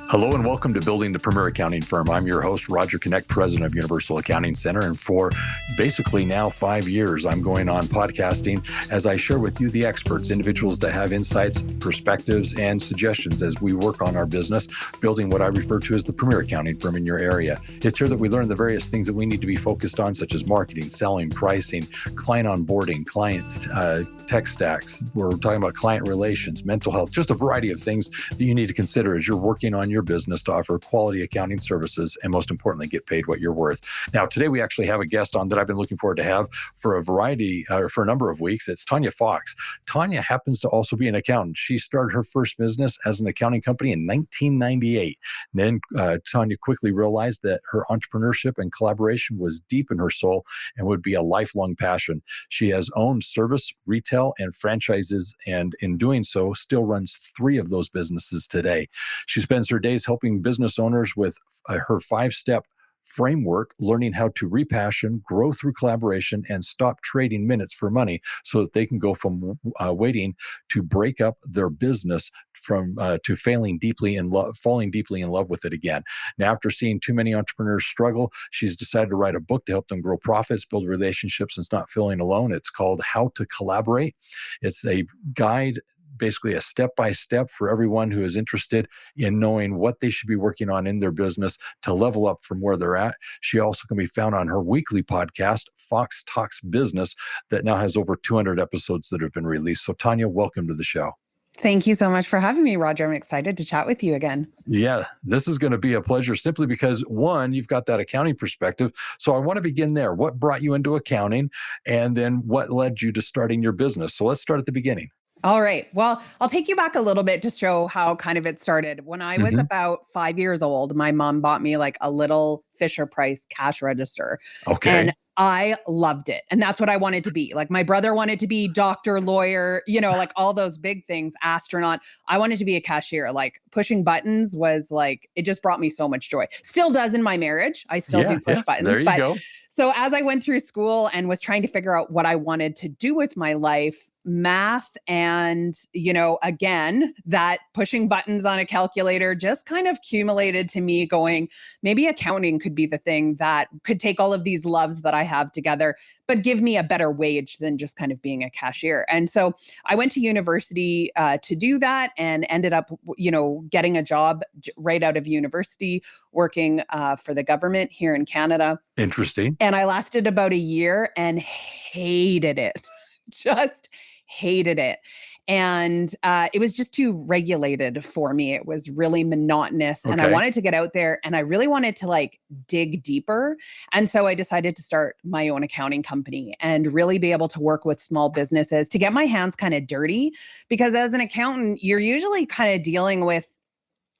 Hello and welcome to Building the Premier Accounting Firm. I'm your host, Roger Knecht, president of Universal Accounting Center. And for basically now 5 years, I'm going on podcasting as I share with you the experts, individuals that have insights, perspectives, and suggestions as we work on our business, building what I refer to as the premier accounting firm in your area. It's here that we learn the various things that we need to be focused on, such as marketing, selling, pricing, client onboarding, client tech stacks. We're talking about client relations, mental health, just a variety of things that you need to consider as you're working on your business to offer quality accounting services and, most importantly, get paid what you're worth. Now, today we actually have a guest on that I've been looking forward to have for a number of weeks. It's Tanya Fox. Tanya happens to also be an accountant. She started her first business as an accounting company in 1998. And then Tanya quickly realized that her entrepreneurship and collaboration was deep in her soul and would be a lifelong passion. She has owned service, retail, and franchises, and in doing so, still runs 3 of those businesses today. She spends her days helping business owners with her 5-step framework, learning how to repassion, grow through collaboration, and stop trading minutes for money so that they can go from waiting to break up their business to falling deeply in love with it again. Now, after seeing too many entrepreneurs struggle, she's decided to write a book to help them grow profits, build relationships, and not feeling alone. It's called How to Collaborate. It's a guide, basically a step-by-step for everyone who is interested in knowing what they should be working on in their business to level up from where they're at. She also can be found on her weekly podcast, Fox Talks Business, that now has over 200 episodes that have been released. So Tanya, welcome to the show. Thank you so much for having me, Roger. I'm excited to chat with you again. Yeah, this is going to be a pleasure simply because, one, you've got that accounting perspective. So I want to begin there. What brought you into accounting, and then what led you to starting your business? So let's start at the beginning. All right. Well, I'll take you back a little bit to show how kind of it started. When I was about 5 years old, my mom bought me like a little Fisher-Price cash register. Okay. And I loved it. And that's what I wanted to be. Like my brother wanted to be doctor, lawyer, like all those big things, astronaut. I wanted to be a cashier. Like pushing buttons was like, it just brought me so much joy. Still does in my marriage. I still do push buttons. There you go. So as I went through school and was trying to figure out what I wanted to do with my life, math and, again, that pushing buttons on a calculator just kind of accumulated to me going, maybe accounting could be the thing that could take all of these loves that I have together, but give me a better wage than just kind of being a cashier. And so I went to university to do that and ended up, getting a job right out of university, working for the government here in Canada. Interesting. And I lasted about a year and hated it. Just hated it. And it was just too regulated for me. It was really monotonous. And I wanted to get out there and I really wanted to dig deeper. And so I decided to start my own accounting company and really be able to work with small businesses to get my hands kind of dirty. Because as an accountant, you're usually kind of dealing with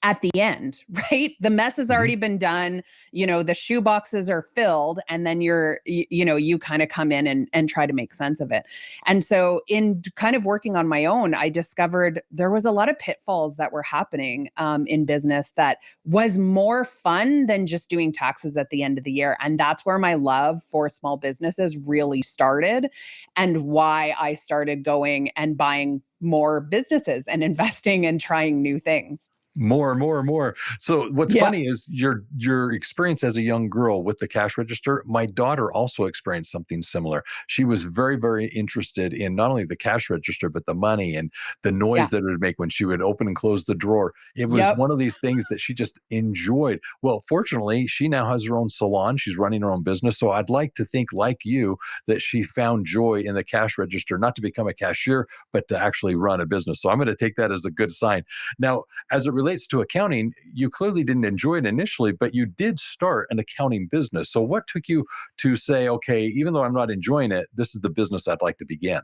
at the end, right? The mess has already been done, the shoe boxes are filled, and then you kind of come in and try to make sense of it. And so in kind of working on my own, I discovered there was a lot of pitfalls that were happening in business that was more fun than just doing taxes at the end of the year. And that's where my love for small businesses really started and why I started going and buying more businesses and investing and trying new things. More. So what's funny is your experience as a young girl with the cash register. My daughter also experienced something similar. She was very, very interested in not only the cash register, but the money and the noise that it would make when she would open and close the drawer. It was one of these things that she just enjoyed. Well, fortunately, she now has her own salon. She's running her own business. So I'd like to think, like you, that she found joy in the cash register, not to become a cashier, but to actually run a business. So I'm going to take that as a good sign. Now, as it relates to accounting, you clearly didn't enjoy it initially, but you did start an accounting business. So what took you to say, okay, even though I'm not enjoying it, this is the business I'd like to begin?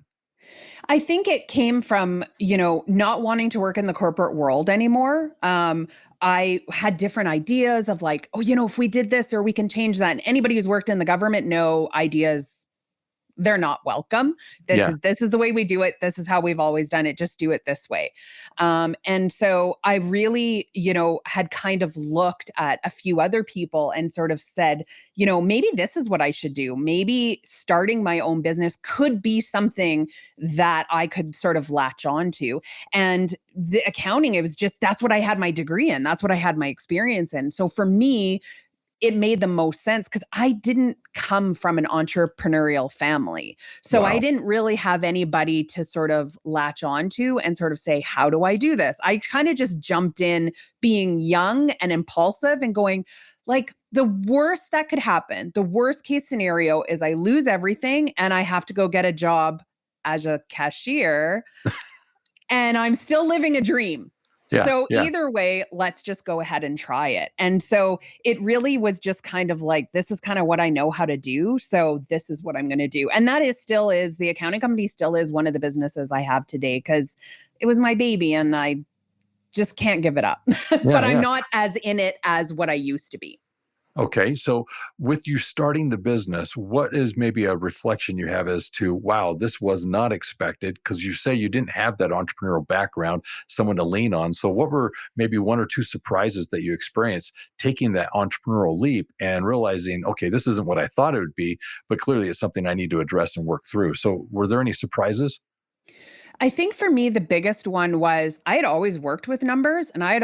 I think it came from, not wanting to work in the corporate world anymore. I had different ideas of if we did this or we can change that. And anybody who's worked in the government know ideas they're not welcome. This is the way we do it. This is how we've always done it. Just do it this way. And so I really, had kind of looked at a few other people and sort of said, maybe this is what I should do. Maybe starting my own business could be something that I could sort of latch onto. And the accounting, that's what I had my degree in. That's what I had my experience in. So for me, it made the most sense because I didn't come from an entrepreneurial family. So Wow. I didn't really have anybody to sort of latch onto and sort of say, how do I do this? I kind of just jumped in being young and impulsive and going, like, the worst that could happen, the worst case scenario is I lose everything and I have to go get a job as a cashier and I'm still living a dream. So either way, let's just go ahead and try it. And so it really was just kind of like, this is kind of what I know how to do. So this is what I'm going to do. And that the accounting company still is one of the businesses I have today because it was my baby and I just can't give it up. But I'm not as in it as what I used to be. Okay. So with you starting the business, what is maybe a reflection you have as to, wow, this was not expected? Because you say you didn't have that entrepreneurial background, someone to lean on. So what were maybe one or two surprises that you experienced taking that entrepreneurial leap and realizing, okay, this isn't what I thought it would be, but clearly it's something I need to address and work through. So were there any surprises? I think for me, the biggest one was I had always worked with numbers and I had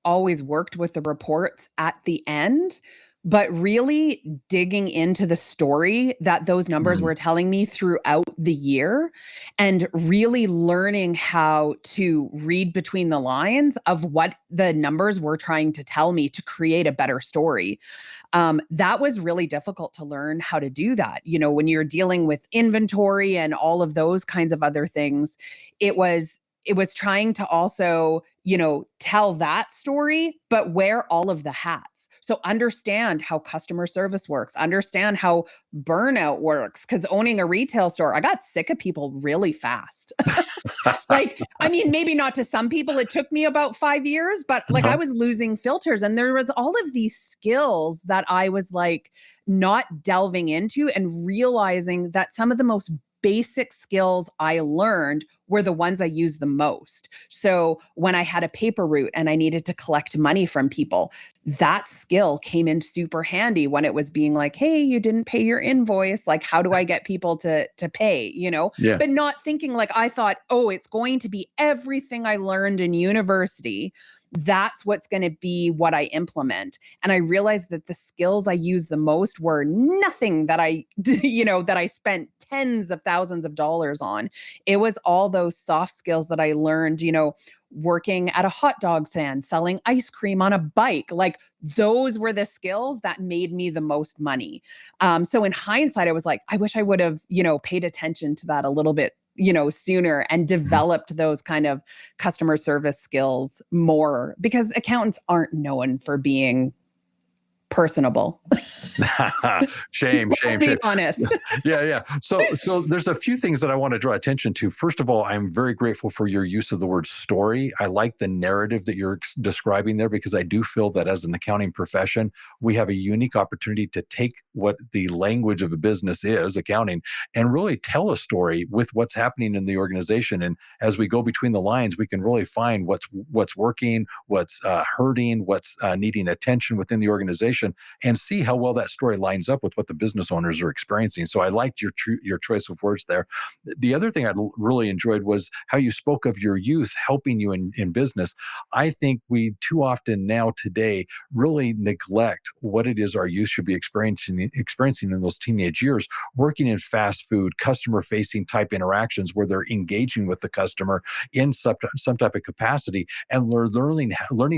always worked with the reports at the end, but really digging into the story that those numbers were telling me throughout the year and really learning how to read between the lines of what the numbers were trying to tell me to create a better story. That was really difficult to learn how to do that. When you're dealing with inventory and all of those kinds of other things, it was trying to also, tell that story, but wear all of the hats. So understand how customer service works, understand how burnout works. Because owning a retail store, I got sick of people really fast. Maybe not to some people, it took me about 5 years, but I was losing filters and there was all of these skills that I was not delving into and realizing that some of the most basic skills I learned were the ones I used the most. So when I had a paper route and I needed to collect money from people, that skill came in super handy when it was being like, hey, you didn't pay your invoice. How do I get people to pay, But not thinking I thought, oh, it's going to be everything I learned in university. That's what's going to be what I implement. And I realized that the skills I used the most were nothing that that I spent tens of thousands of dollars on. It was all those soft skills that I learned, working at a hot dog stand, selling ice cream on a bike. Those were the skills that made me the most money. So in hindsight, I was like, I wish I would have, paid attention to that a little bit sooner and developed those kind of customer service skills more because accountants aren't known for being personable. Shame. Be honest. Yeah. So there's a few things that I want to draw attention to. First of all, I'm very grateful for your use of the word story. I like the narrative that you're describing there because I do feel that as an accounting profession, we have a unique opportunity to take what the language of a business is, accounting, and really tell a story with what's happening in the organization. And as we go between the lines, we can really find what's working, what's hurting, what's needing attention within the organization, and see how well that story lines up with what the business owners are experiencing. So I liked your choice of words there. The other thing I really enjoyed was how you spoke of your youth helping you in business. I think we too often now today really neglect what it is our youth should be experiencing in those teenage years, working in fast food, customer-facing type interactions where they're engaging with the customer in some type of capacity, and learning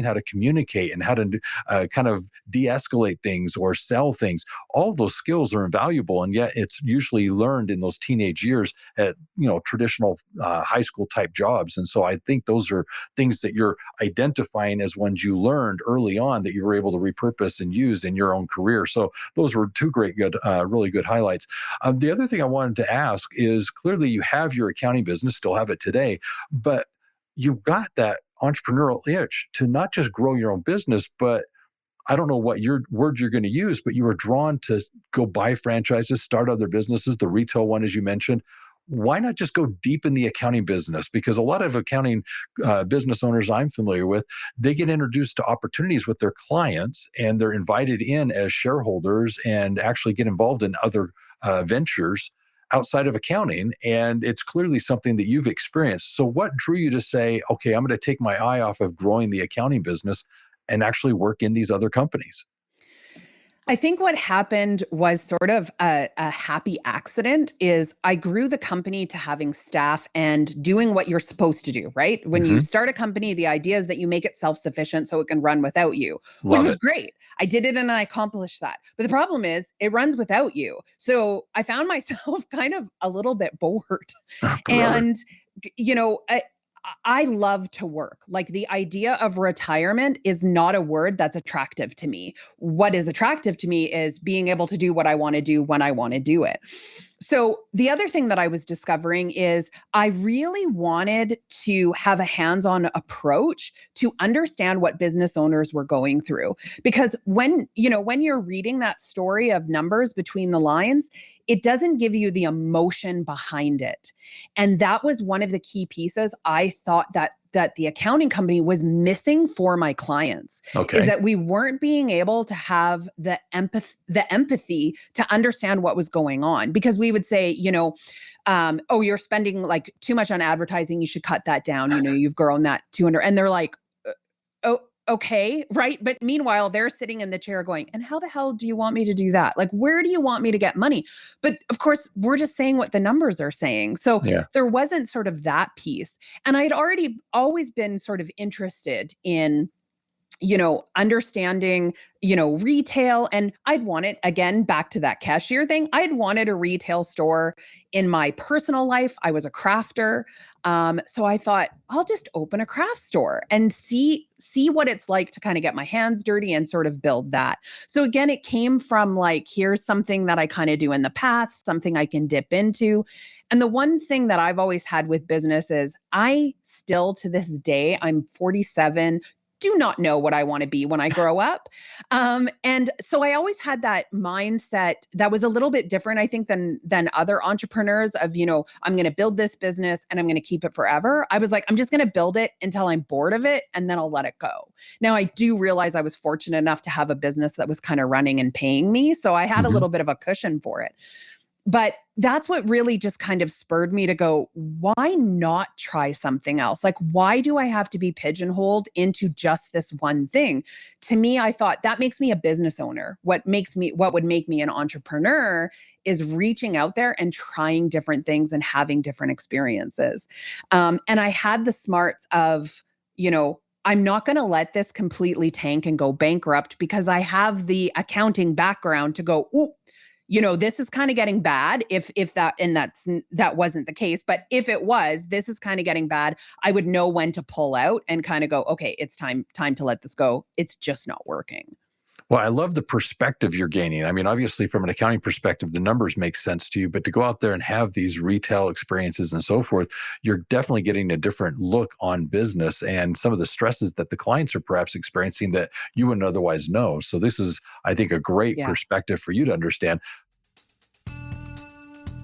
how to communicate and how to kind of de-escalate things or sell things. All of those skills are invaluable, and yet it's usually learned in those teenage years at traditional high school type jobs. And so I think those are things that you're identifying as ones you learned early on that you were able to repurpose and use in your own career. So those were two really good highlights. The other thing I wanted to ask is clearly you have your accounting business, still have it today, but you've got that entrepreneurial itch to not just grow your own business, but I don't know what your words you're going to use, but you were drawn to go buy franchises, start other businesses, the retail one, as you mentioned. Why not just go deep in the accounting business? Because a lot of accounting business owners I'm familiar with, they get introduced to opportunities with their clients and they're invited in as shareholders and actually get involved in other ventures outside of accounting. And it's clearly something that you've experienced. So what drew you to say, okay, I'm going to take my eye off of growing the accounting business and actually work in these other companies? I think what happened was sort of a happy accident is I grew the company to having staff and doing what you're supposed to do, right? When you start a company, the idea is that you make it self-sufficient so it can run without you, which Love was it. great. I did it and I accomplished that. But the problem is it runs without you. So I found myself kind of a little bit bored. Brother. And, you know, I love to work. Like the idea of retirement is not a word that's attractive to me. What is attractive to me is being able to do what I want to do when I want to do it. So the other thing that I was discovering is I really wanted to have a hands-on approach to understand what business owners were going through. Because when you're reading that story of numbers between the lines, it doesn't give you the emotion behind it. And that was one of the key pieces I thought that the accounting company was missing for my clients, is Okay. that we weren't being able to have the empathy to understand what was going on. Because we would say, oh, you're spending like too much on advertising, you should cut that down. You've grown that 200. And they're like, oh, okay, right? But meanwhile, they're sitting in the chair going, and how the hell do you want me to do that? Like, where do you want me to get money? But of course, we're just saying what the numbers are saying. So Yeah. there wasn't sort of that piece. And I'd already always been sort of interested in understanding, retail. And I'd wanted, again, back to that cashier thing, I'd wanted a retail store in my personal life. I was a crafter. So I thought, I'll just open a craft store and see what it's like to kind of get my hands dirty and sort of build that. So again, it came from like, here's something that I kind of do in the past, something I can dip into. And the one thing that I've always had with business is I still, to this day, I'm 47, do not know what I want to be when I grow up. And so I always had that mindset that was a little bit different, I think, than other entrepreneurs of, I'm going to build this business and I'm going to keep it forever. I was like, I'm just going to build it until I'm bored of it and then I'll let it go. Now, I do realize I was fortunate enough to have a business that was kind of running and paying me. So I had a little bit of a cushion for it. But that's what really just kind of spurred me to go, why not try something else? Like, why do I have to be pigeonholed into just this one thing? To me, I thought that makes me a business owner. What would make me an entrepreneur is reaching out there and trying different things and having different experiences. And I had the smarts of, I'm not going to let this completely tank and go bankrupt because I have the accounting background to go, ooh, this is kind of getting bad if that wasn't the case. But if it was, this is kind of getting bad, I would know when to pull out and kind of go, okay, it's time to let this go. It's just not working. Well, I love the perspective you're gaining. I mean, obviously, from an accounting perspective, the numbers make sense to you, but to go out there and have these retail experiences and so forth, you're definitely getting a different look on business and some of the stresses that the clients are perhaps experiencing that you wouldn't otherwise know. So this is, I think, a great perspective for you to understand.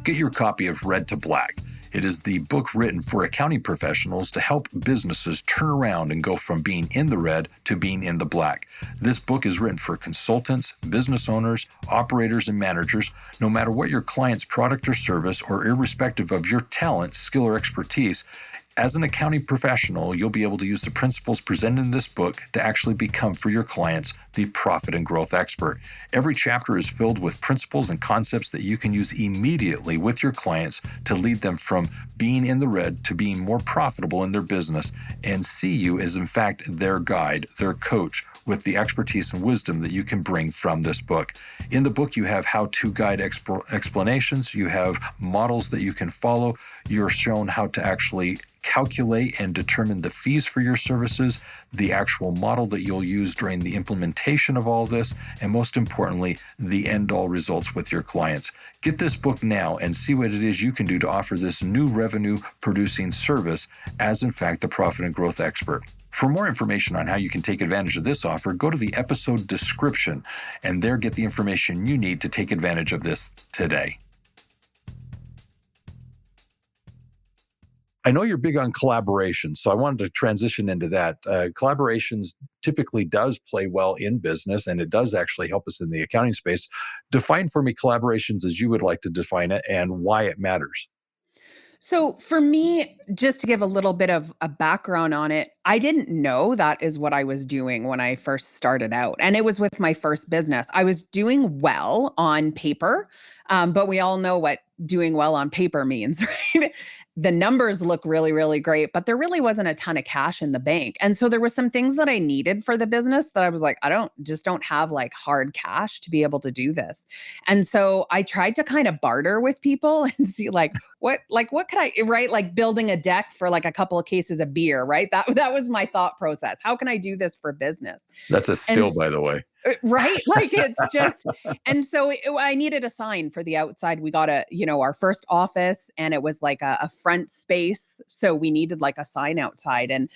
Get your copy of Red to Black. It is the book written for accounting professionals to help businesses turn around and go from being in the red to being in the black. This book is written for consultants, business owners, operators, and managers, no matter what your client's product or service, or irrespective of your talent, skill, or expertise. As an accounting professional, you'll be able to use the principles presented in this book to actually become, for your clients, the profit and growth expert. Every chapter is filled with principles and concepts that you can use immediately with your clients to lead them from being in the red to being more profitable in their business, and see you as, in fact, their guide, their coach, with the expertise and wisdom that you can bring from this book. In the book, you have how-to guide explanations, you have models that you can follow, you're shown how to actually calculate and determine the fees for your services, the actual model that you'll use during the implementation of all this, and most importantly, the end-all results with your clients. Get this book now and see what it is you can do to offer this new revenue-producing service as, in fact, the profit and growth expert. For more information on how you can take advantage of this offer, go to the episode description and there get the information you need to take advantage of this today. I know you're big on collaboration, so I wanted to transition into that. Collaborations typically does play well in business, and it does actually help us in the accounting space. Define for me collaborations as you would like to define it and why it matters. So for me, just to give a little bit of a background on it, I didn't know that is what I was doing when I first started out. And it was with my first business. I was doing well on paper, but we all know what doing well on paper means, right? The numbers look really, really great, but there really wasn't a ton of cash in the bank. And so there were some things that I needed for the business that I was like, I don't have like hard cash to be able to do this. And so I tried to kind of barter with people and see what could I, right? Like building a deck for like a couple of cases of beer, right? That was my thought process. How can I do this for business? That's a still, by the way. Right? Like it's just, and so I needed a sign for the outside. We got our first office and it was like a front space. So we needed like a sign outside. And,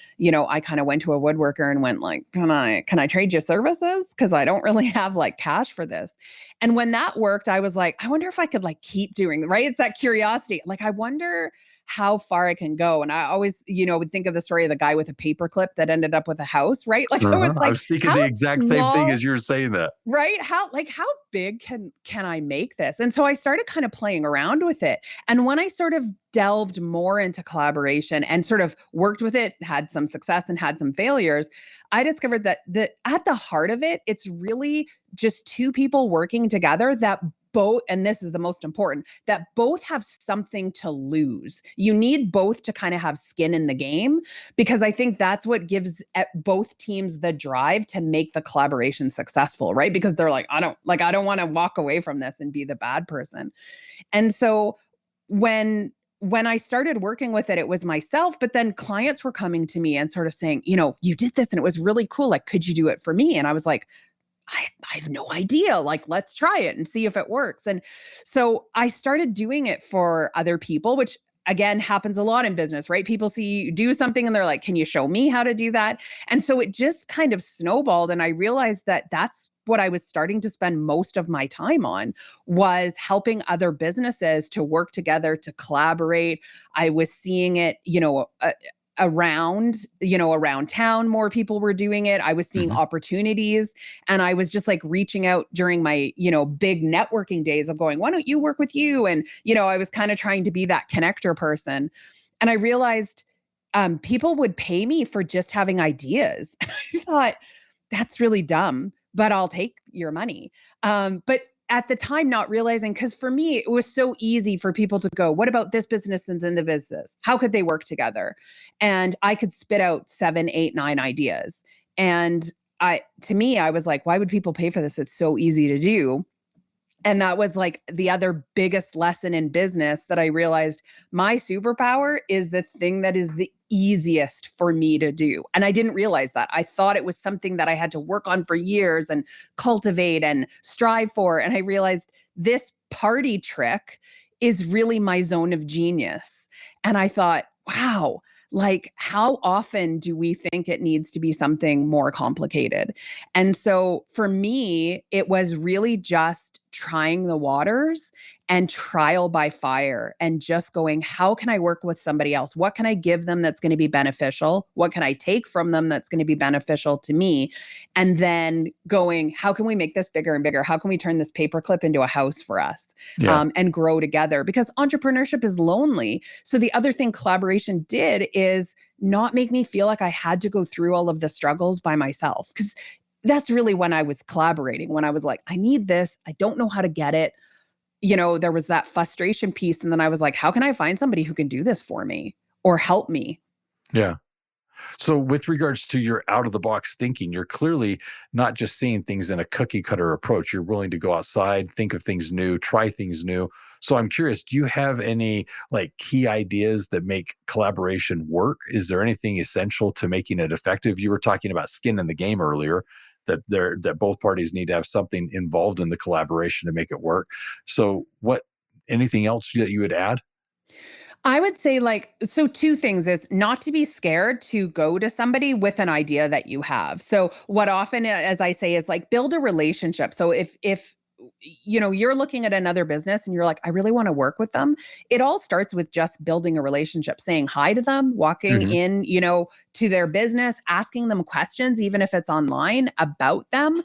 I kind of went to a woodworker and went like, can I trade you services? Cause I don't really have like cash for this. And when that worked, I was like, I wonder if I could like keep doing, right? It's that curiosity. Like, I wonder how far I can go. And I always, would think of the story of the guy with a paperclip that ended up with a house, right? Like I was like, I was thinking the exact same thing as you were saying that. Right? How big can I make this? And so I started kind of playing around with it. And when I sort of delved more into collaboration and sort of worked with it, had some success and had some failures, I discovered that at the heart of it, it's really just two people working together that both, and this is the most important, that both have something to lose. You need both to kind of have skin in the game, because I think that's what gives both teams the drive to make the collaboration successful, right? Because they're like, I don't want to walk away from this and be the bad person. And so when I started working with it, it was myself, but then clients were coming to me and sort of saying, you did this and it was really cool. Like, could you do it for me? And I was like, I have no idea. Like, let's try it and see if it works. And so I started doing it for other people, which again happens a lot in business, right? People see you do something and they're like, can you show me how to do that? And so it just kind of snowballed. And I realized that that's what I was starting to spend most of my time on, was helping other businesses to work together, to collaborate. I was seeing it, around town, more people were doing it. I was seeing opportunities, and I was just like reaching out during my, big networking days of going, why don't you work with you? And, I was kind of trying to be that connector person. And I realized people would pay me for just having ideas. I thought, that's really dumb, but I'll take your money. But at the time, not realizing, because for me, it was so easy for people to go, what about this business and then the business? How could they work together? And I could spit out 7, 8, 9 ideas. And I was like, why would people pay for this? It's so easy to do. And that was like the other biggest lesson in business, that I realized my superpower is the thing that is the easiest for me to do. And I didn't realize that. I thought it was something that I had to work on for years and cultivate and strive for. And I realized this party trick is really my zone of genius. And I thought, wow, like, how often do we think it needs to be something more complicated? And so for me, it was really just trying the waters and trial by fire, and just going, how can I work with somebody else? What can I give them that's going to be beneficial? What can I take from them that's going to be beneficial to me? And then going, how can we make this bigger and bigger? How can we turn this paperclip into a house for us? And grow together? Because entrepreneurship is lonely. So the other thing collaboration did is not make me feel like I had to go through all of the struggles by myself. Because that's really when I was collaborating, when I was like, I need this. I don't know how to get it. There was that frustration piece. And then I was like, how can I find somebody who can do this for me or help me? Yeah. So with regards to your out of the box thinking, you're clearly not just seeing things in a cookie cutter approach. You're willing to go outside, think of things new, try things new. So I'm curious, do you have any like key ideas that make collaboration work? Is there anything essential to making it effective? You were talking about skin in the game earlier, that both parties need to have something involved in the collaboration to make it work. So anything else that you would add? I would say so two things is not to be scared to go to somebody with an idea that you have. So what often, as I say, is like build a relationship. So if you're looking at another business and you're like, I really want to work with them. It all starts with just building a relationship, saying hi to them, walking Hmm. in, to their business, asking them questions, even if it's online about them.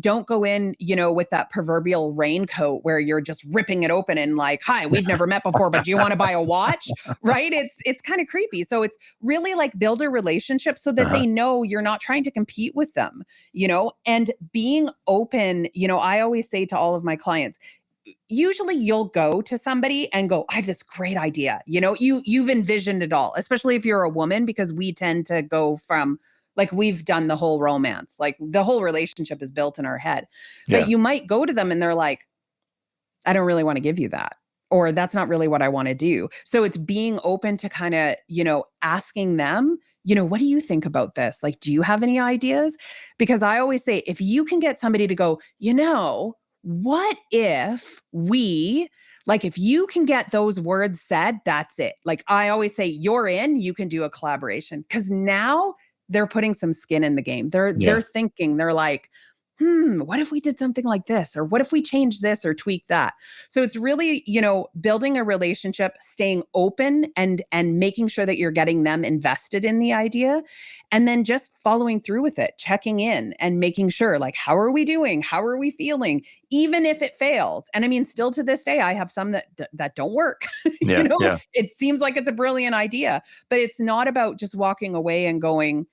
Don't go in, with that proverbial raincoat where you're just ripping it open and like, hi, we've never met before, but do you want to buy a watch? Right? It's kind of creepy. So it's really like build a relationship so that Uh-huh. they know you're not trying to compete with them, and being open. I always say to all of my clients, usually you'll go to somebody and go, I have this great idea. You've envisioned it all, especially if you're a woman, because we tend to go from like, we've done the whole romance, like the whole relationship is built in our head. But Yeah. you might go to them and they're like, I don't really want to give you that. Or that's not really what I want to do. So it's being open to kind of, asking them, what do you think about this? Like, do you have any ideas? Because I always say, if you can get somebody to go, what if if you can get those words said, that's it. Like I always say, you're in, you can do a collaboration. Cause now they're putting some skin in the game. They're Yeah. thinking, they're like, what if we did something like this? Or what if we change this or tweak that? So it's really, building a relationship, staying open and making sure that you're getting them invested in the idea, and then just following through with it, checking in and making sure, like, how are we doing? How are we feeling? Even if it fails. And I mean, still to this day, I have some that don't work. Yeah. Yeah. It seems like it's a brilliant idea, but it's not about just walking away and going,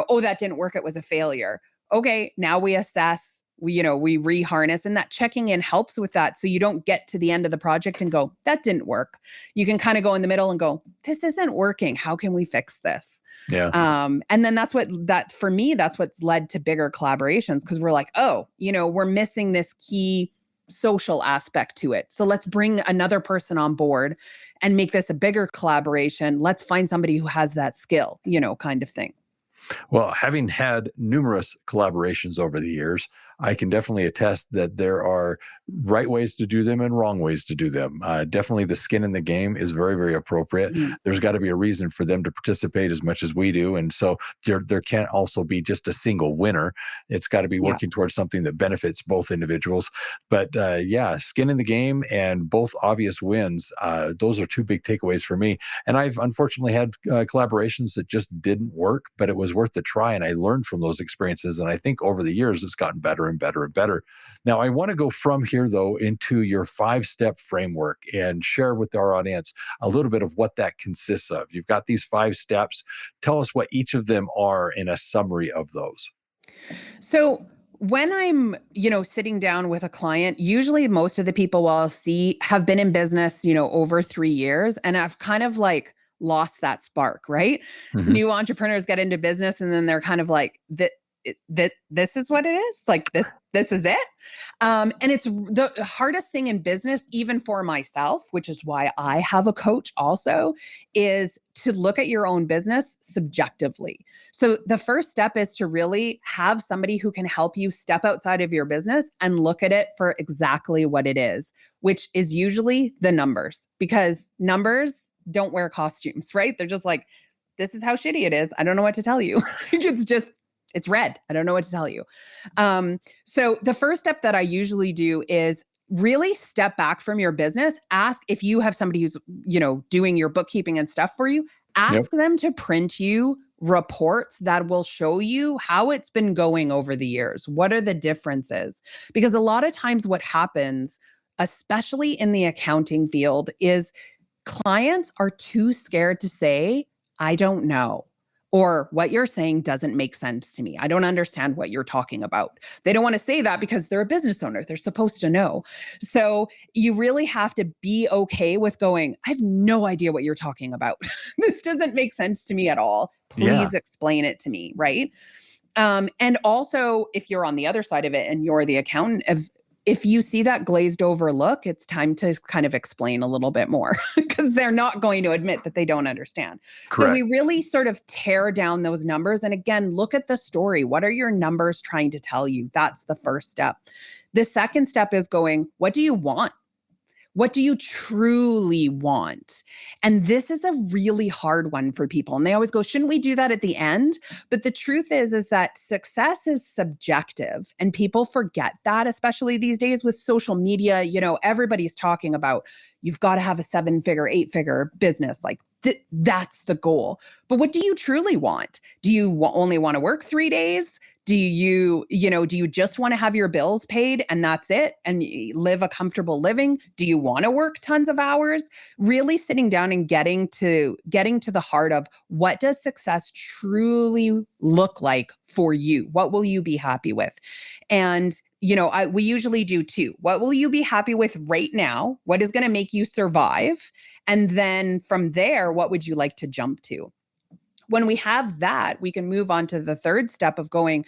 oh, that didn't work. It was a failure. Okay, now we assess, we reharness, and that checking in helps with that. So you don't get to the end of the project and go, that didn't work. You can kind of go in the middle and go, this isn't working. How can we fix this? Yeah. And then for me, that's what's led to bigger collaborations, because we're like, oh, we're missing this key social aspect to it. So let's bring another person on board and make this a bigger collaboration. Let's find somebody who has that skill, kind of thing. Well, having had numerous collaborations over the years, I can definitely attest that there are right ways to do them and wrong ways to do them. Definitely the skin in the game is very, very appropriate. Mhm. There's got to be a reason for them to participate as much as we do. And so there can't also be just a single winner. It's got to be Yeah. working towards something that benefits both individuals. But yeah, skin in the game and both obvious wins. Those are two big takeaways for me. And I've unfortunately had collaborations that just didn't work, but it was worth the try. And I learned from those experiences. And I think over the years, it's gotten better and better and better. Now, I want to go from here, though, into your 5-step framework and share with our audience a little bit of what that consists of. You've got these 5 steps. Tell us what each of them are in a summary of those. So when I'm, sitting down with a client, usually most of the people I'll see have been in business, over 3 years, and I've kind of like lost that spark, right? Hmm. New entrepreneurs get into business and then they're kind of like that this is what it is. Like this is it. And it's the hardest thing in business, even for myself, which is why I have a coach also, is to look at your own business subjectively. So the first step is to really have somebody who can help you step outside of your business and look at it for exactly what it is, which is usually the numbers, because numbers don't wear costumes, right? They're just like, this is how shitty it is. I don't know what to tell you. It's red. I don't know what to tell you. So the first step that I usually do is really step back from your business. Ask if you have somebody who's, doing your bookkeeping and stuff for you. Yep. Ask them to print you reports that will show you how it's been going over the years. What are the differences? Because a lot of times what happens, especially in the accounting field, is clients are too scared to say, I don't know. Or what you're saying doesn't make sense to me. I don't understand what you're talking about. They don't want to say that because they're a business owner. They're supposed to know. So you really have to be okay with going, I have no idea what you're talking about. This doesn't make sense to me at all. Yeah. Please explain it to me. Right. And also, if you're on the other side of it and you're the accountant, if you see that glazed over look, it's time to kind of explain a little bit more, because they're not going to admit that they don't understand. So we Correct. really sort of tear down those numbers. And again, look at the story. What are your numbers trying to tell you? That's the first step. The second step is going, what do you want? What do you truly want? And this is a really hard one for people. And they always go, shouldn't we do that at the end? But the truth is that success is subjective, and people forget that, especially these days with social media. Everybody's talking about, you've got to have a 7-figure, 8-figure business. Like that's the goal. But what do you truly want? Do you only want to work 3 days? Do you just want to have your bills paid and that's it, and live a comfortable living? Do you want to work tons of hours? Really sitting down and getting to the heart of, what does success truly look like for you? What will you be happy with? And we usually do 2. What will you be happy with right now? What is going to make you survive? And then from there, what would you like to jump to? When we have that, we can move on to the third step of going,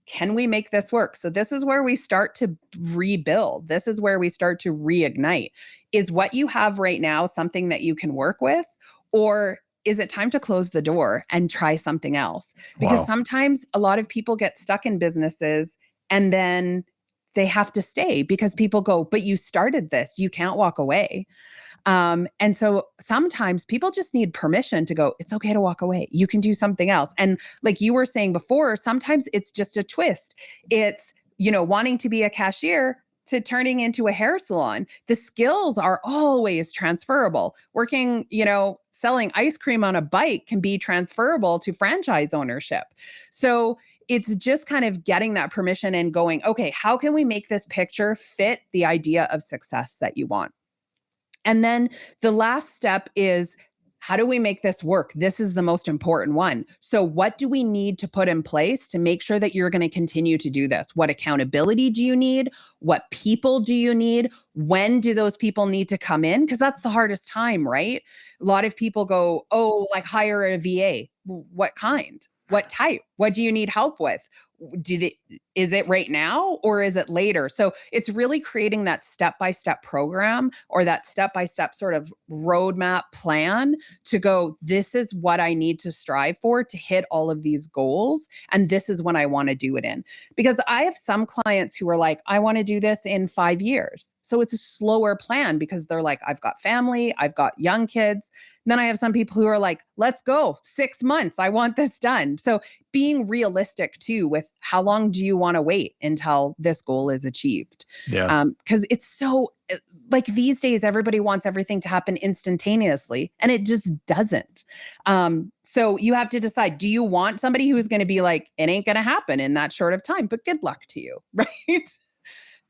can we make this work? So this is where we start to rebuild. This is where we start to reignite. Is what you have right now something that you can work with? Or is it time to close the door and try something else? Because sometimes a lot of people get stuck in businesses and then they have to stay because people go, but you started this, you can't walk away. And so sometimes people just need permission to go, it's okay to walk away. You can do something else. And like you were saying before, sometimes it's just a twist. It's, wanting to be a cashier to turning into a hair salon. The skills are always transferable. Working, selling ice cream on a bike can be transferable to franchise ownership. So it's just kind of getting that permission and going, okay, how can we make this picture fit the idea of success that you want? And then the last step is, how do we make this work? This is the most important one. So what do we need to put in place to make sure that you're going to continue to do this? What accountability do you need? What people do you need? When do those people need to come in? Because that's the hardest time, right? A lot of people go, oh, like hire a VA. What kind? What type? What do you need help with? Is it right now or is it later? So it's really creating that step-by-step program or that step-by-step sort of roadmap plan to go, this is what I need to strive for to hit all of these goals. And this is when I want to do it in. Because I have some clients who are like, I want to do this in 5 years. So it's a slower plan because they're like, I've got family, I've got young kids. And then I have some people who are like, let's go 6 months. I want this done. So being realistic too with how long do you want to wait until this goal is achieved? Yeah. Because it's so, like these days, everybody wants everything to happen instantaneously and it just doesn't. So you have to decide, do you want somebody who's going to be like, it ain't going to happen in that short of time, but good luck to you, right?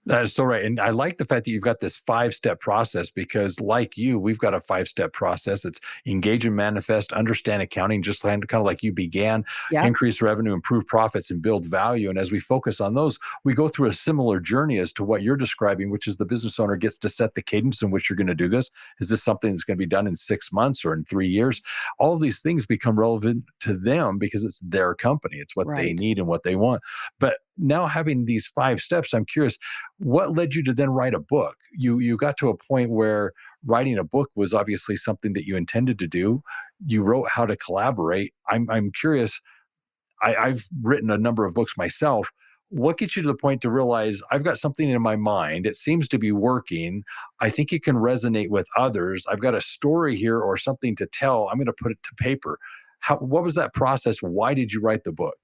That is so right. And I like the fact that you've got this 5-step process because like you, we've got a 5-step process. It's engage and manifest, understand accounting, just kind of like you began, increase revenue, improve profits, and build value. And as we focus on those, we go through a similar journey as to what you're describing, which is the business owner gets to set the cadence in which you're going to do this. Is this something that's going to be done in 6 months or in 3 years? All of these things become relevant to them because it's their company. It's what they need and what they want. But now having these 5 steps, I'm curious, what led you to then write a book? You got to a point where writing a book was obviously something that you intended to do. You wrote How to Collaborate. I'm curious, I've written a number of books myself. What gets you to the point to realize I've got something in my mind, it seems to be working, I think it can resonate with others, I've got a story here or something to tell, I'm going to put it to paper. What was that process? Why did you write the book?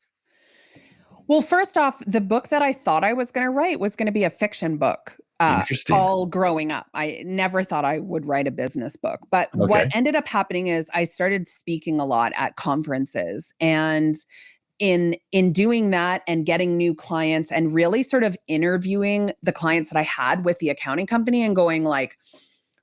Well, first off, the book that I thought I was going to write was going to be a fiction book. Interesting. All growing up, I never thought I would write a business book. But what ended up happening is I started speaking a lot at conferences, and in doing that and getting new clients and really sort of interviewing the clients that I had with the accounting company and going like,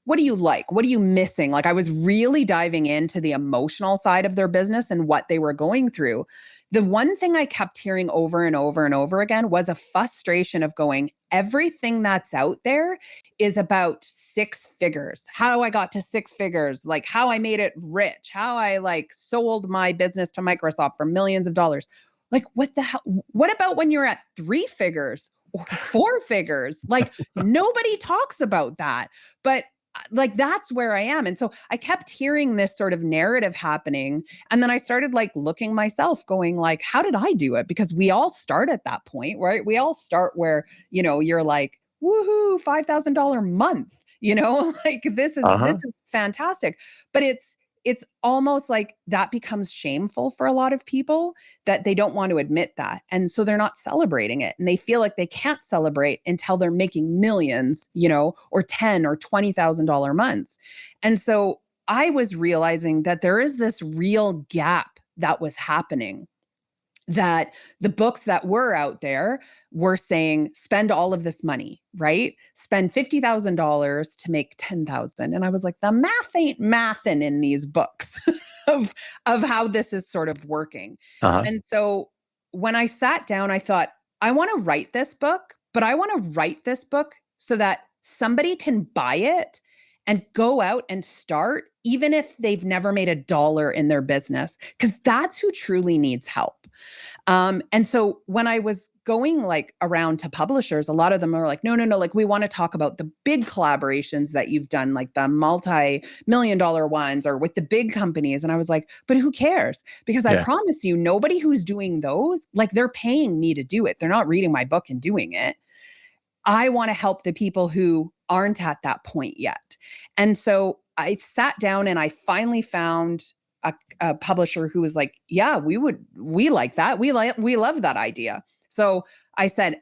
what do you like? What are you missing? Like I was really diving into the emotional side of their business and what they were going through. The one thing I kept hearing over and over and over again was a frustration of going, everything that's out there is about 6 figures. How I got to 6 figures, like how I made it rich, how I like sold my business to Microsoft for millions of dollars. Like what the hell? What about when you're at 3 figures or 4 figures? Like nobody talks about that. But like that's where I am. And so I kept hearing this sort of narrative happening. And then I started like looking myself going like, how did I do it? Because we all start at that point, right? We all start where, you're like, woohoo, $5,000 month. like this is fantastic. But it's almost like that becomes shameful for a lot of people, that they don't want to admit that. And so they're not celebrating it. And they feel like they can't celebrate until they're making millions, or $10,000 or $20,000 months. And so I was realizing that there is this real gap that was happening, that the books that were out there were saying, spend all of this money, right? Spend $50,000 to make 10,000. And I was like, the math ain't mathin' in these books of how this is sort of working. And so when I sat down, I thought, I want to write this book, but I want to write this book so that somebody can buy it and go out and start, even if they've never made $1 in their business, because that's who truly needs help. And so when I was going like around to publishers, a lot of them are like, no, like we want to talk about the big collaborations that you've done, like the multi-million-dollar ones or with the big companies. And I was like, but who cares? Because I promise you, nobody who's doing those, like they're paying me to do it. They're not reading my book and doing it. I want to help the people who aren't at that point yet. And so I sat down and I finally found a publisher who was like, yeah, we like that. We love that idea. So I said,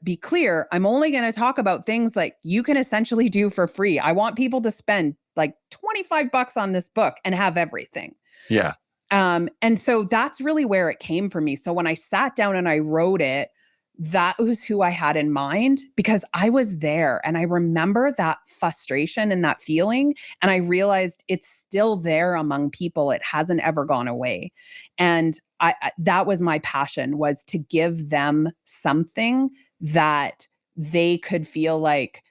be clear, I'm only going to talk about things like you can essentially do for free. I want people to spend like $25 on this book and have everything. Yeah. And so that's really where it came from me. So when I sat down and I wrote it, that was who I had in mind, because I was there and I remember that frustration and that feeling. And I realized it's still there among people. It hasn't ever gone away. And that was my passion, was to give them something that they could feel like,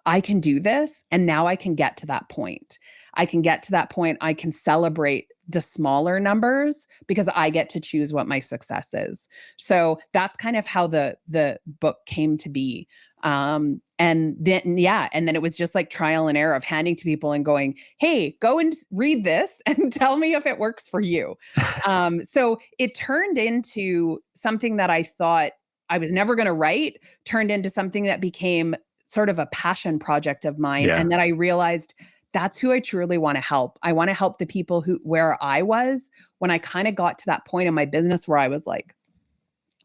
I can do this. And now I can get to that point. I can celebrate the smaller numbers because I get to choose what my success is. So that's kind of how the book came to be. And then it was just like trial and error of handing to people and going, hey, go and read this and tell me if it works for you. So it turned into something that I thought I was never going to write, turned into something that became sort of a passion project of mine. And then I realized that's who I truly want to help. I want to help the people where I was when I kind of got to that point in my business where I was like,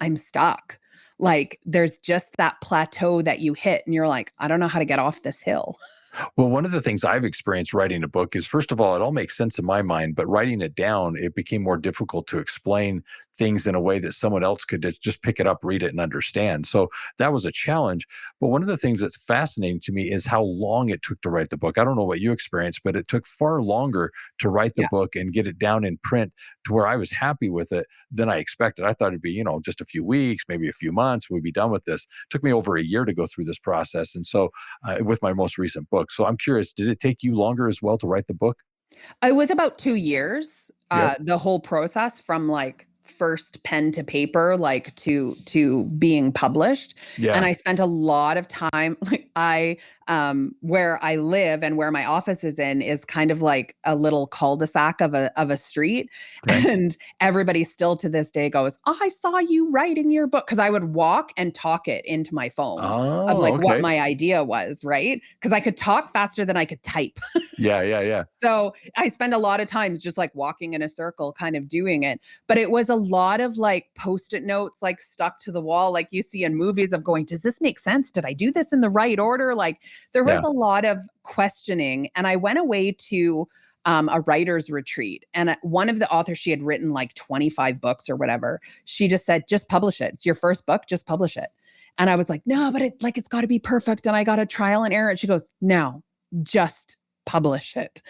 I'm stuck. Like there's just that plateau that you hit and you're like, I don't know how to get off this hill. Well, one of the things I've experienced writing a book is, first of all, it all makes sense in my mind, but writing it down, it became more difficult to explain things in a way that someone else could just pick it up, read it, and understand. So that was a challenge. But one of the things that's fascinating to me is how long it took to write the book. I don't know what you experienced, but it took far longer to write the book and get it down in print to where I was happy with it than I expected. I thought it'd be, just a few weeks, maybe a few months, we'd be done with this. It took me over a year to go through this process. And so with my most recent book. So I'm curious, did it take you longer as well to write the book? It was about 2 years, the whole process from like first pen to paper, like to being published. Yeah. And I spent a lot of time, like where I live and where my office is in is kind of like a little cul-de-sac of a street. Okay. And everybody still to this day goes, oh, I saw you writing your book. Cause I would walk and talk it into my phone of like what my idea was, right? Cause I could talk faster than I could type. Yeah. So I spend a lot of times just like walking in a circle, kind of doing it. But it was a lot of like Post-it notes, like stuck to the wall, like you see in movies of going, does this make sense? Did I do this in the right order? Like there was a lot of questioning. And I went away to a writer's retreat. And one of the authors, she had written like 25 books or whatever. She just said, just publish it. It's your first book, just publish it. And I was like, no, but it's got to be perfect. And I got a trial and error. And she goes, no, just publish it.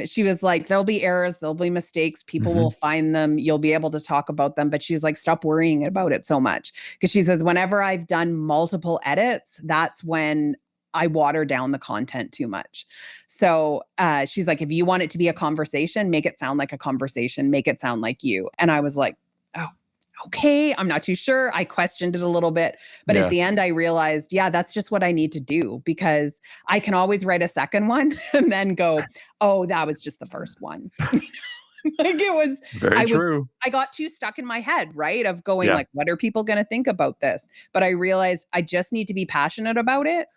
She was like, there'll be errors, there'll be mistakes, people will find them, you'll be able to talk about them. But she's like, stop worrying about it so much. Because she says, whenever I've done multiple edits, that's when I water down the content too much. So she's like, if you want it to be a conversation, make it sound like a conversation, make it sound like you. And I was like, oh, okay, I'm not too sure. I questioned it a little bit, but at the end I realized, that's just what I need to do, because I can always write a second one and then go, oh, that was just the first one. Like it was very true. I got too stuck in my head, right? Of going like, what are people going to think about this? But I realized I just need to be passionate about it.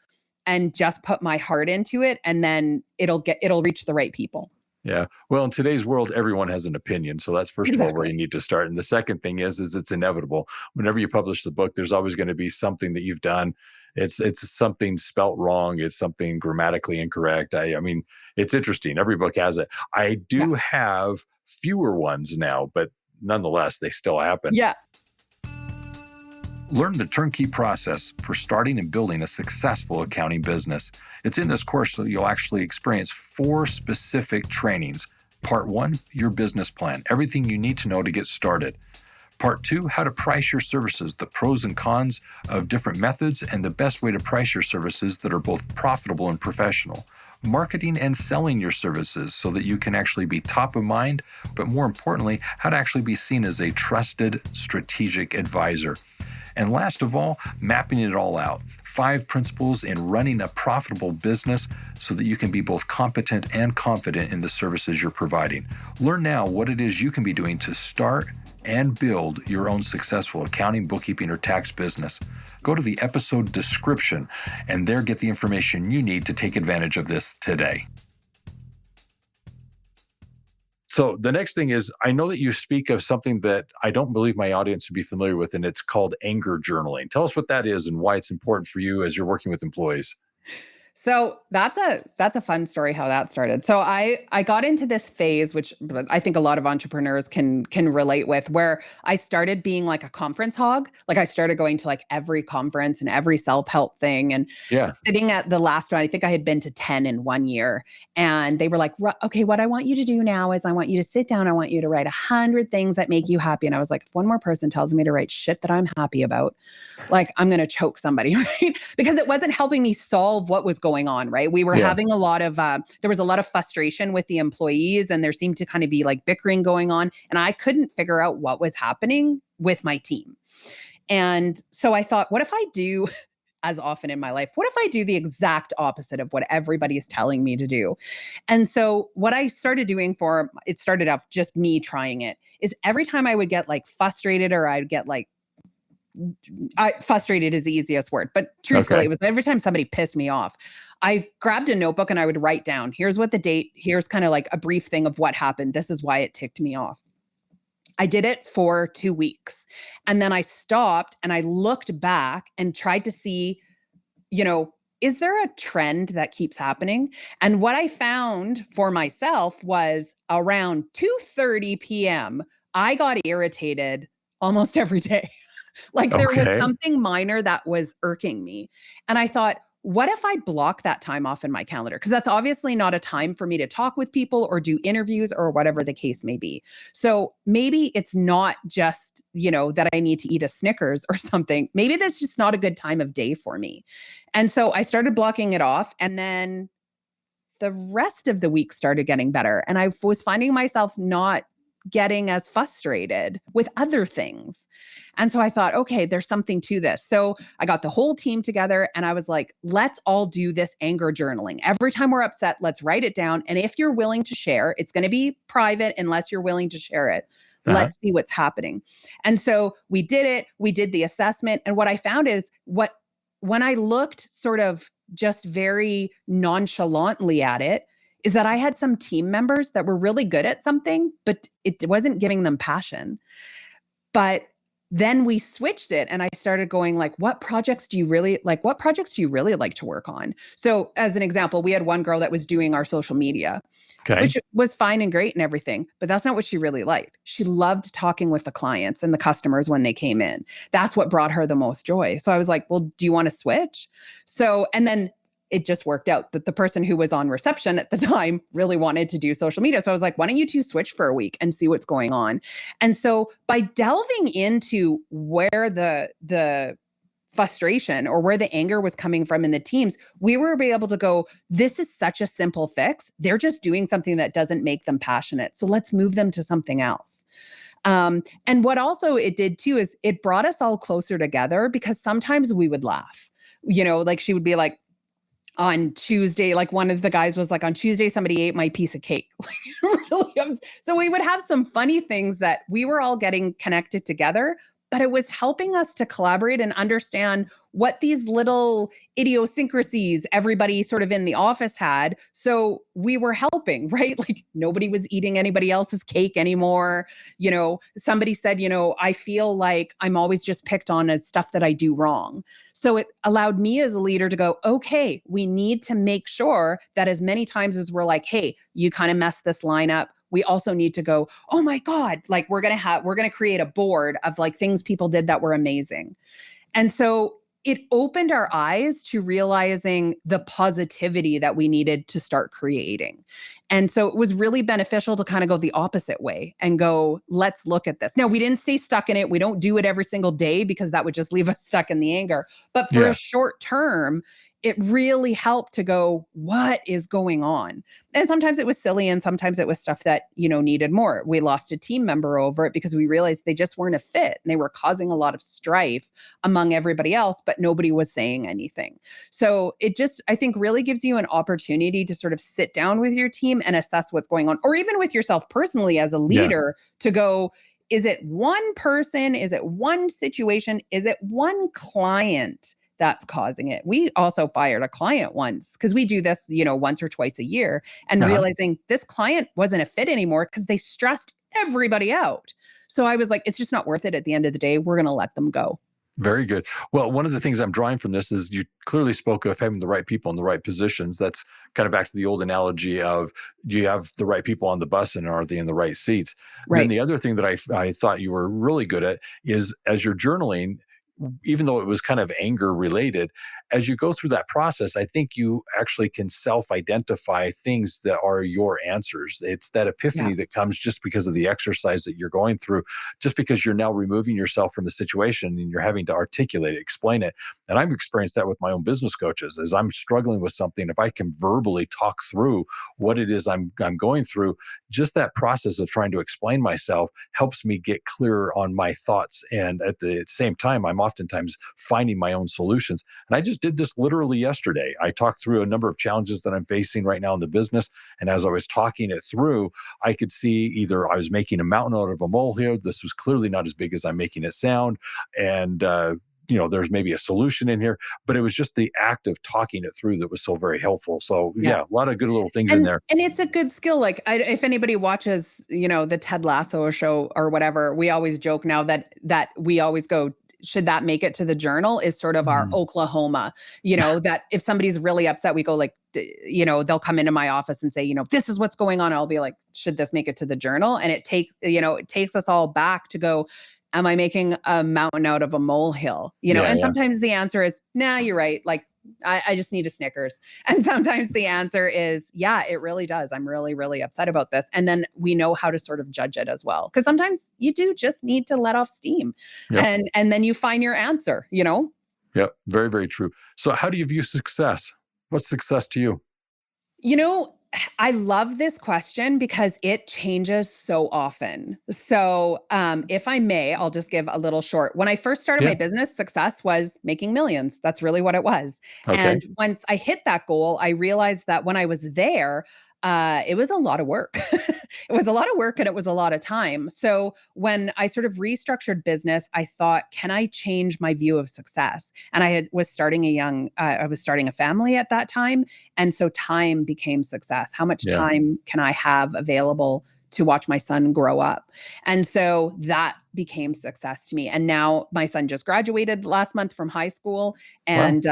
and just put my heart into it, and then it'll reach the right people. Yeah. Well, in today's world, everyone has an opinion. So that's first of all where you Exactly. need to start. And the second thing is it's inevitable. Whenever you publish the book, there's always going to be something that you've done. It's something spelt wrong. It's something grammatically incorrect. I mean, it's interesting. Every book has it. I Yeah. do have fewer ones now, but nonetheless, they still happen. Yeah. Learn the turnkey process for starting and building a successful accounting business. It's in this course that you'll actually experience 4 specific trainings. Part 1, your business plan, everything you need to know to get started. Part 2, how to price your services, the pros and cons of different methods and the best way to price your services that are both profitable and professional. Marketing and selling your services so that you can actually be top of mind, but more importantly, how to actually be seen as a trusted strategic advisor. And last of all, mapping it all out. 5 principles in running a profitable business so that you can be both competent and confident in the services you're providing. Learn now what it is you can be doing to start and build your own successful accounting, bookkeeping, or tax business. Go to the episode description and there get the information you need to take advantage of this today. So the next thing is, I know that you speak of something that I don't believe my audience would be familiar with, and it's called anger journaling. Tell us what that is and why it's important for you as you're working with employees. So that's a fun story how that started. So I got into this phase, which I think a lot of entrepreneurs can relate with, where I started being like a conference hog. Like I started going to like every conference and every self-help thing, and Yeah. sitting at the last one. I think I had been to 10 in 1 year, and they were like, "Okay, what I want you to do now is I want you to sit down. I want you to write 100 things that make you happy." And I was like, if one more person tells me to write shit that I'm happy about, like I'm going to choke somebody, right? Because it wasn't helping me solve what was going on, right? We were having a lot of, there was a lot of frustration with the employees, and there seemed to kind of be like bickering going on. And I couldn't figure out what was happening with my team. And so I thought, what if I do, as often in my life, what if I do the exact opposite of what everybody is telling me to do? And so what I started doing it started off just me trying it, is every time I would get like frustrated, or I'd get like, frustrated is the easiest word, but truthfully, Okay. it was every time somebody pissed me off, I grabbed a notebook and I would write down, here's what the date, here's kind of like a brief thing of what happened. This is why it ticked me off. I did it for 2 weeks. And then I stopped and I looked back and tried to see, is there a trend that keeps happening? And what I found for myself was around 2:30 p.m., I got irritated almost every day. Like there was Okay. something minor that was irking me. And I thought, what if I block that time off in my calendar? Because that's obviously not a time for me to talk with people or do interviews or whatever the case may be. So maybe it's not just, that I need to eat a Snickers or something. Maybe that's just not a good time of day for me. And so I started blocking it off. And then the rest of the week started getting better. And I was finding myself not getting as frustrated with other things. And so I thought, okay, there's something to this. So I got the whole team together and I was like, let's all do this anger journaling. Every time we're upset, let's write it down. And if you're willing to share, it's going to be private unless you're willing to share it. Uh-huh. Let's see what's happening. And so we did it. We did the assessment. And what I found is when I looked sort of just very nonchalantly at it, is that I had some team members that were really good at something, but it wasn't giving them passion. But then we switched it and I started going like, what projects do you really like to work on? So as an example, we had one girl that was doing our social media, Okay. which was fine and great and everything, but that's not what she really liked. She loved talking with the clients and the customers when they came in. That's what brought her the most joy. So I was like, well, do you want to switch? So, and then it just worked out that the person who was on reception at the time really wanted to do social media. So I was like, why don't you two switch for a week and see what's going on? And so by delving into where the frustration or where the anger was coming from in the teams, we were able to go, this is such a simple fix. They're just doing something that doesn't make them passionate. So let's move them to something else. And what also it did too, is it brought us all closer together, because sometimes we would laugh, like she would be like, on Tuesday, like one of the guys was like, on Tuesday, somebody ate my piece of cake. Really, so we would have some funny things that we were all getting connected together, but it was helping us to collaborate and understand what these little idiosyncrasies everybody sort of in the office had. So we were helping, right? Like nobody was eating anybody else's cake anymore. Somebody said, I feel like I'm always just picked on as stuff that I do wrong. So it allowed me as a leader to go, okay, we need to make sure that as many times as we're like, hey, you kind of messed this line up, we also need to go, oh my God, like we're going to create a board of like things people did that were amazing. And so it opened our eyes to realizing the positivity that we needed to start creating. And so it was really beneficial to kind of go the opposite way and go, let's look at this. Now, we didn't stay stuck in it. We don't do it every single day because that would just leave us stuck in the anger. But for a short term, it really helped to go, what is going on? And sometimes it was silly and sometimes it was stuff that, needed more. We lost a team member over it because we realized they just weren't a fit and they were causing a lot of strife among everybody else, but nobody was saying anything. So it just, I think, really gives you an opportunity to sort of sit down with your team and assess what's going on, or even with yourself personally as a leader to go, is it one person? Is it one situation? Is it one client that's causing it? We also fired a client once because we do this, once or twice a year, and realizing this client wasn't a fit anymore because they stressed everybody out. So I was like, it's just not worth it at the end of the day. We're going to let them go. Very good. Well, one of the things I'm drawing from this is you clearly spoke of having the right people in the right positions. That's kind of back to the old analogy of, do you have the right people on the bus and are they in the right seats? Right. Then the other thing that I thought you were really good at is, as you're journaling, even though it was kind of anger related, as you go through that process, I think you actually can self-identify things that are your answers. It's that epiphany that comes just because of the exercise that you're going through, just because you're now removing yourself from the situation and you're having to articulate it, explain it. And I've experienced that with my own business coaches. As I'm struggling with something, if I can verbally talk through what it is I'm going through, just that process of trying to explain myself helps me get clearer on my thoughts. And at the same time, I'm oftentimes finding my own solutions. And I just did this literally yesterday. I talked through a number of challenges that I'm facing right now in the business. And as I was talking it through, I could see either I was making a mountain out of a molehill. This was clearly not as big as I'm making it sound. And, there's maybe a solution in here, but it was just the act of talking it through that was so very helpful. So a lot of good little things in there. And it's a good skill. Like if anybody watches, the Ted Lasso show or whatever, we always joke now that we always go, should that make it to the journal, is sort of our Oklahoma, that if somebody's really upset, we go like, they'll come into my office and say, this is what's going on. I'll be like, should this make it to the journal? And it takes us all back to go, am I making a mountain out of a molehill? Sometimes the answer is, nah, you're right. Like, I just need a Snickers. And sometimes the answer is, yeah, it really does. I'm really, really upset about this. And then we know how to sort of judge it as well. Because sometimes you do just need to let off steam. And then you find your answer, Yep. Very, very true. So how do you view success? What's success to you? I love this question because it changes so often. So if I may, I'll just give a little short. When I first started my business, success was making millions. That's really what it was. Okay. And once I hit that goal, I realized that when I was there, it was a lot of work. It was a lot of work and it was a lot of time. So when I sort of restructured business, I thought, can I change my view of success? And I was starting a family at that time. And so time became success. How much time can I have available to watch my son grow up? And so that became success to me. And now my son just graduated last month from high school and,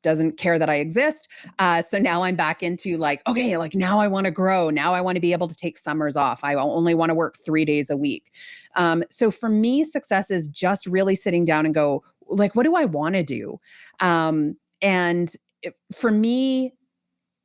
doesn't care that I exist. So now I'm back into like, okay, like now I want to grow. Now I want to be able to take summers off. I only want to work 3 days a week. So for me, success is just really sitting down and go, like, what do I want to do? For me,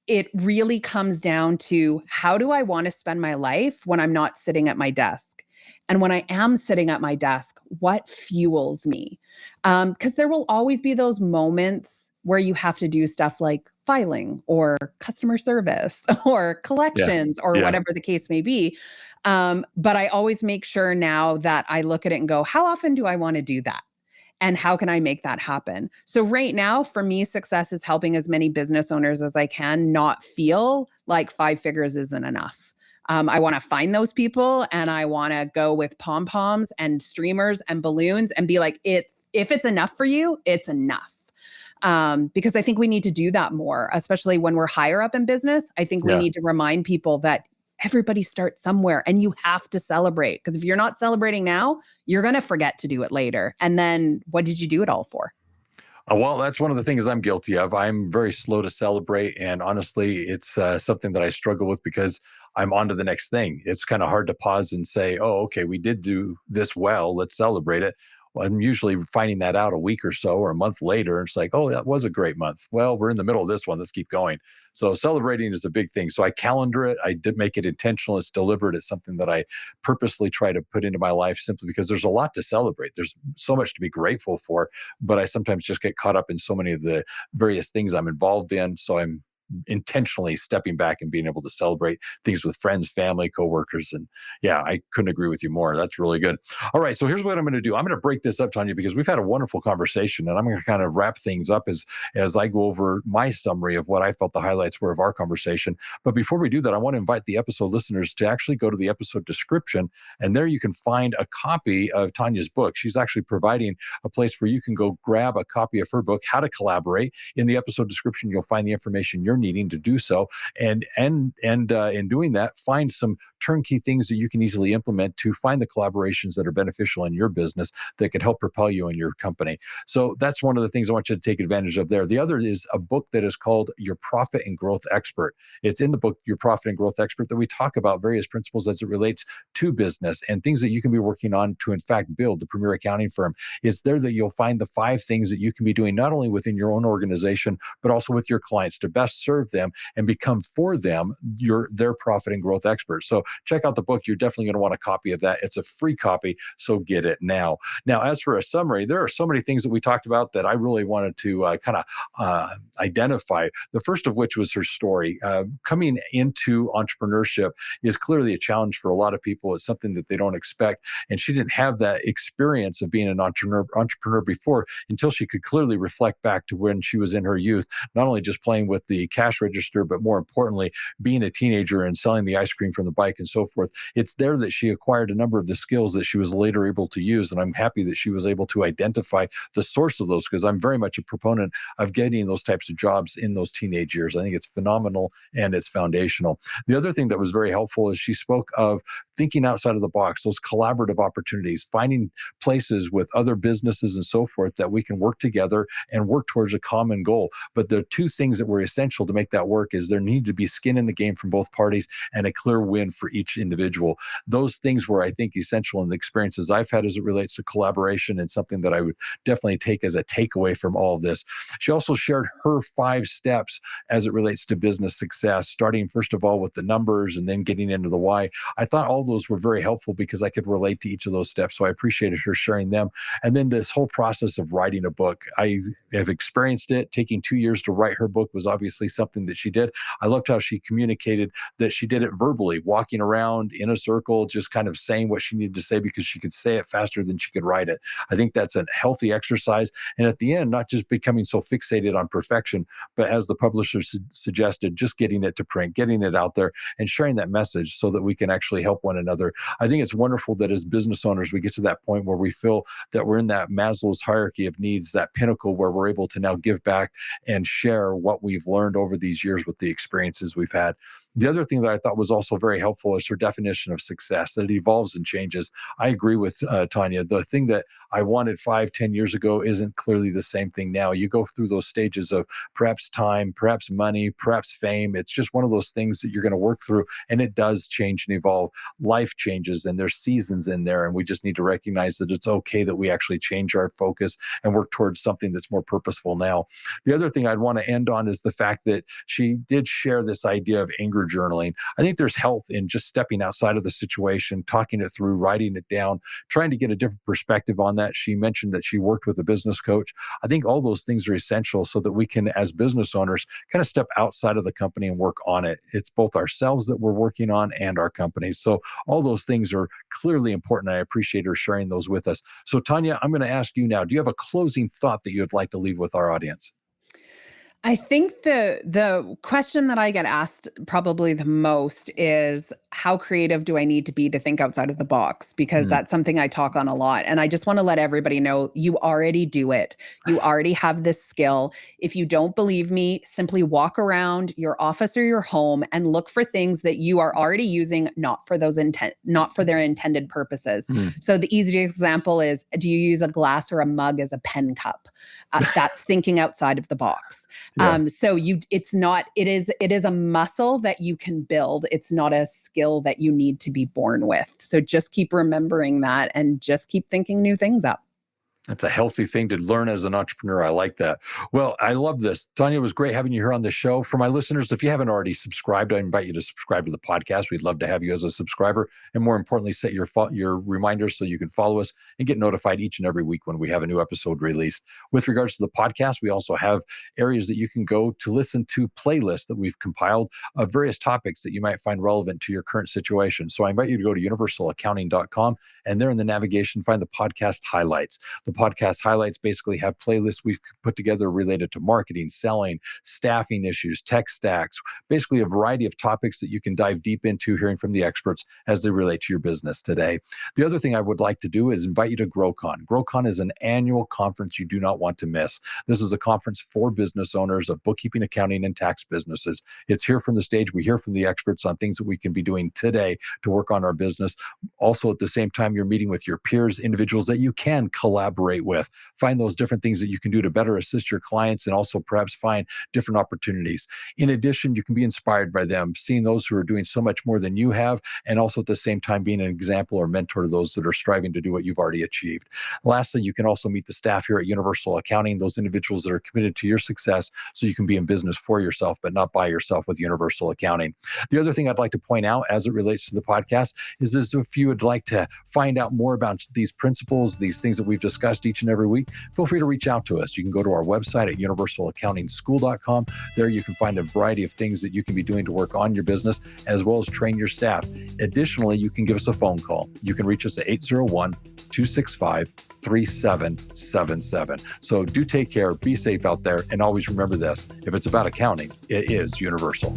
it really comes down to, how do I want to spend my life when I'm not sitting at my desk? And when I am sitting at my desk, what fuels me? Because there will always be those moments where you have to do stuff like filing or customer service or collections or whatever the case may be. But I always make sure now that I look at it and go, how often do I want to do that? And how can I make that happen? So right now, for me, success is helping as many business owners as I can not feel like 5 figures isn't enough. I want to find those people, and I want to go with pom-poms and streamers and balloons and be like, if it's enough for you, it's enough. Because I think we need to do that more, especially when we're higher up in business. I think we need to remind people that everybody starts somewhere and you have to celebrate. Because if you're not celebrating now, you're going to forget to do it later. And then what did you do it all for? Well, that's one of the things I'm guilty of. I'm very slow to celebrate. And honestly, it's something that I struggle with because I'm on to the next thing. It's kind of hard to pause and say, oh, okay, we did do this well. Let's celebrate it. Well, I'm usually finding that out a week or so or a month later. And it's like, oh, that was a great month. Well, we're in the middle of this one. Let's keep going. So celebrating is a big thing. So I calendar it. I did make it intentional. It's deliberate. It's something that I purposely try to put into my life simply because there's a lot to celebrate. There's so much to be grateful for, but I sometimes just get caught up in so many of the various things I'm involved in. So I'm intentionally stepping back and being able to celebrate things with friends, family, coworkers. And yeah, I couldn't agree with you more. That's really good. All right. So here's what I'm going to do. I'm going to break this up, Tanya, because we've had a wonderful conversation, and I'm going to kind of wrap things up as I go over my summary of what I felt the highlights were of our conversation. But before we do that, I want to invite the episode listeners to actually go to the episode description, and there you can find a copy of Tanya's book. She's actually providing a place where you can go grab a copy of her book, How to Collaborate. In the episode description, you'll find the information you're needing to do so, and in doing that, find some turnkey things that you can easily implement to find the collaborations that are beneficial in your business that could help propel you in your company. So that's one of the things I want you to take advantage of there. The other is a book that is called Your Profit and Growth Expert. It's in the book, Your Profit and Growth Expert, that we talk about various principles as it relates to business and things that you can be working on to, in fact, build the premier accounting firm. It's there that you'll find the 5 things that you can be doing, not only within your own organization, but also with your clients to best serve them and become for them their profit and growth expert. So check out the book. You're definitely going to want a copy of that. It's a free copy, so get it now. Now, as for a summary, there are so many things that we talked about that I really wanted to identify. The first of which was her story. Coming into entrepreneurship is clearly a challenge for a lot of people. It's something that they don't expect. And she didn't have that experience of being an entrepreneur before until she could clearly reflect back to when she was in her youth, not only just playing with the cash register, but more importantly, being a teenager and selling the ice cream from the bike and so forth. It's there that she acquired a number of the skills that she was later able to use. And I'm happy that she was able to identify the source of those, because I'm very much a proponent of getting those types of jobs in those teenage years. I think it's phenomenal and it's foundational. The other thing that was very helpful is she spoke of thinking outside of the box, those collaborative opportunities, finding places with other businesses and so forth that we can work together and work towards a common goal. But the 2 things that were essential to make that work is there needed to be skin in the game from both parties and a clear win for each individual. Those things were, I think, essential in the experiences I've had as it relates to collaboration, and something that I would definitely take as a takeaway from all of this. She also shared her 5 steps as it relates to business success, starting first of all with the numbers and then getting into the why. I thought all those were very helpful because I could relate to each of those steps. So I appreciated her sharing them. And then this whole process of writing a book, I have experienced it. Taking 2 years to write her book was obviously something that she did. I loved how she communicated that she did it verbally, walking around in a circle, just kind of saying what she needed to say because she could say it faster than she could write it. I think that's a healthy exercise. And at the end, not just becoming so fixated on perfection, but as the publisher suggested, just getting it to print, getting it out there and sharing that message so that we can actually help one another. I think it's wonderful that as business owners, we get to that point where we feel that we're in that Maslow's hierarchy of needs, that pinnacle where we're able to now give back and share what we've learned over these years with the experiences we've had. The other thing that I thought was also very helpful is her definition of success, that it evolves and changes. I agree with Tanya. The thing that I wanted 5-10 years ago isn't clearly the same thing now. You go through those stages of perhaps time, perhaps money, perhaps fame. It's just one of those things that you're going to work through, and it does change and evolve. Life changes, and there's seasons in there, and we just need to recognize that it's okay that we actually change our focus and work towards something that's more purposeful now. The other thing I'd want to end on is the fact that she did share this idea of anger journaling. I think there's health in just stepping outside of the situation, talking it through, writing it down, trying to get a different perspective on that. She mentioned that she worked with a business coach. I think all those things are essential so that we can, as business owners, kind of step outside of the company and work on it. It's both ourselves that we're working on and our companies. So all those things are clearly important. I appreciate her sharing those with us. So Tanya, I'm going to ask you now, do you have a closing thought that you'd like to leave with our audience? I think the question that I get asked probably the most is, how creative do I need to be to think outside of the box? Because that's something I talk on a lot. And I just want to let everybody know you already do it. You already have this skill. If you don't believe me, simply walk around your office or your home and look for things that you are already using, not for their intended purposes. So the easiest example is, do you use a glass or a mug as a pen cup? That's thinking outside of the box. So it is a muscle that you can build. It's not a skill that you need to be born with. So just keep remembering that and just keep thinking new things up. That's a healthy thing to learn as an entrepreneur. I like that. Well, I love this. Tanya, it was great having you here on the show. For my listeners, if you haven't already subscribed, I invite you to subscribe to the podcast. We'd love to have you as a subscriber. And more importantly, set your reminders so you can follow us and get notified each and every week when we have a new episode released. With regards to the podcast, we also have areas that you can go to listen to playlists that we've compiled of various topics that you might find relevant to your current situation. So I invite you to go to universalaccounting.com, and there in the navigation, find the podcast highlights. The podcast highlights basically have playlists we've put together related to marketing, selling, staffing issues, tech stacks, basically a variety of topics that you can dive deep into hearing from the experts as they relate to your business today. The other thing I would like to do is invite you to GrowCon. GrowCon is an annual conference you do not want to miss. This is a conference for business owners of bookkeeping, accounting, and tax businesses. It's here from the stage. We hear from the experts on things that we can be doing today to work on our business. Also, at the same time, you're meeting with your peers, individuals that you can collaborate with. Find those different things that you can do to better assist your clients, and also perhaps find different opportunities. In addition, you can be inspired by them, seeing those who are doing so much more than you have, and also at the same time being an example or mentor to those that are striving to do what you've already achieved. Lastly, you can also meet the staff here at Universal Accounting, those individuals that are committed to your success so you can be in business for yourself, but not by yourself with Universal Accounting. The other thing I'd like to point out as it relates to the podcast is if you would like to find out more about these principles, these things that we've discussed each and every week, feel free to reach out to us. You can go to our website at universalaccountingschool.com. There you can find a variety of things that you can be doing to work on your business, as well as train your staff. Additionally, you can give us a phone call. You can reach us at 801-265-3777. So do take care, be safe out there, and always remember this: if it's about accounting, it is universal.